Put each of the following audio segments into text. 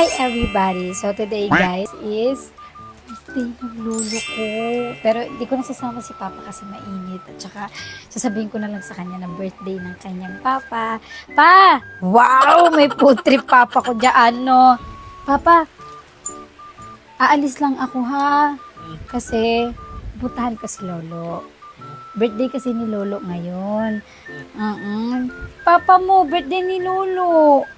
Hi everybody! So today guys is birthday ng lolo ko. Pero hindi ko nasasama si Papa kasi mainit. At saka sasabihin ko na lang sa kanya na birthday ng kanyang Papa. Pa! Wow! May food trip Papa ko dyan, no? Papa, aalis lang ako ha. Kasi butahan ko si lolo. Birthday kasi ni lolo ngayon. Papa mo, birthday ni lolo.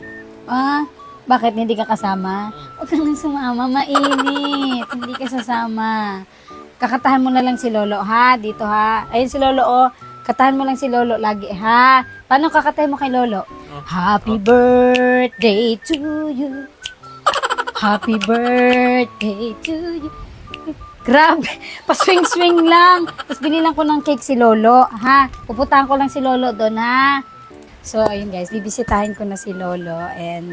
Bakit hindi ka kasama? Huwag ka nang sumama, mainit. Hindi ka sasama. Kakatahan mo na lang si lolo, ha? Dito, ha? Ayun si lolo, oh. Katahan mo lang si lolo lagi, ha? Paano kakatahin mo kay lolo? Happy birthday to you. Happy birthday to you. Grabe, paswing-swing lang. Tapos binilang ko ng cake si lolo, ha? Puputahan ko lang si lolo doon, ha? So, ayun guys, bibisitahin ko na si lolo and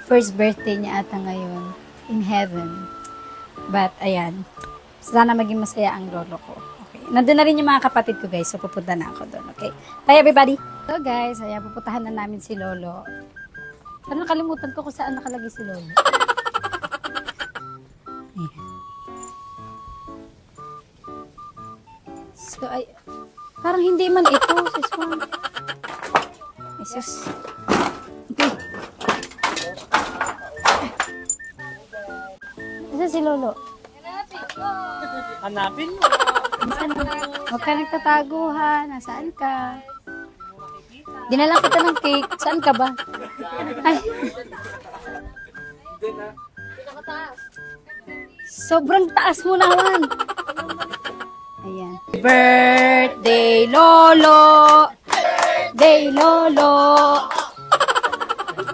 first birthday niya ata ngayon in heaven. But, ayan. Sana maging masaya ang lolo ko. Okay. Nandun na rin yung mga kapatid ko, guys. So, pupunta na ako doon. Okay? Bye, everybody! So, guys, ayan. Pupuntahan na namin si lolo. Pero nakalimutan ko kung saan nakalagay si lolo. Ayan. So, ay... Parang hindi man ito. Sis Juan. Jesus. Okay. Nasaan si lolo? Hanapin mo. Huwag ka nagtatago ha. Nasaan ka? Dinala kita ng cake. Saan ka ba? Ay. Sobrang taas mo naman. Ayan. Birthday lolo. Birthday lolo.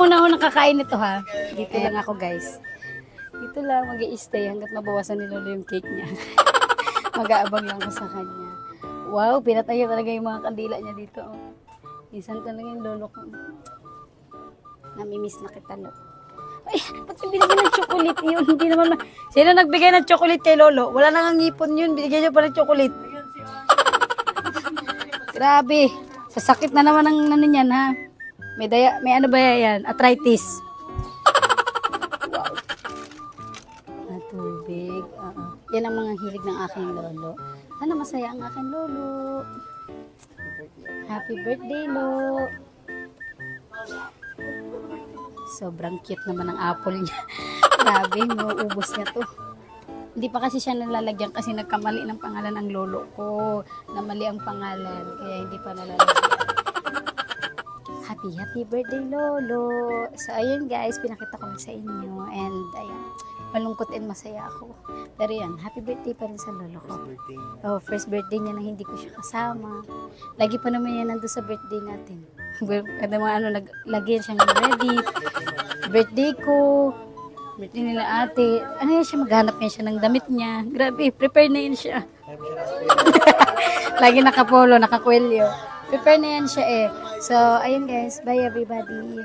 Una-unang kakain ito ha. Dito lang ako guys. Dito lang mag-i-stay hanggat mabawasan ni lolo yung cake niya. Mag-aabang lang ako sa kanya. Wow, pinatay talaga yung mga kandila niya dito. Oh. Minsan talaga yung lolo ko. Namimiss na kita, lo. Ay, ba't yung binigyan ng chocolate yun? Hindi naman Sino nagbigay ng chocolate kay lolo? Wala nang ngipon yun. Binigyan niya pa ng chocolate. Grabe. Sasakit na naman ang ano niyan, ha? May ano ba yan? Arthritis. Wow. Tubig. Yan ang mga hilig ng aking lolo. Sana masaya ang aking lolo. Happy birthday, lo. Sobrang cute naman ang apple niya. Grabe, mauubos niya to. Hindi pa kasi siya nalalagyan kasi nagkamali ng pangalan ng lolo ko. Namali ang pangalan, kaya hindi pa nalalagyan. Happy birthday, lolo. So, ayun guys, pinakita ko lang sa inyo. And, ayan, malungkot and masaya ako. Pero yan, happy birthday pa rin sa lolo ko. Oh, first birthday niya na hindi ko siya kasama. Lagi pa naman yan nandun sa birthday natin. Kada mga lagi siyang ready. Birthday ko. Birthday nila ate. Ano yan siya, maghanap niya siya ng damit niya. Grabe, prepare na yan siya. Lagi nakapolo, nakakwelyo. Prepare na yan siya eh. So, ayun guys. Bye everybody.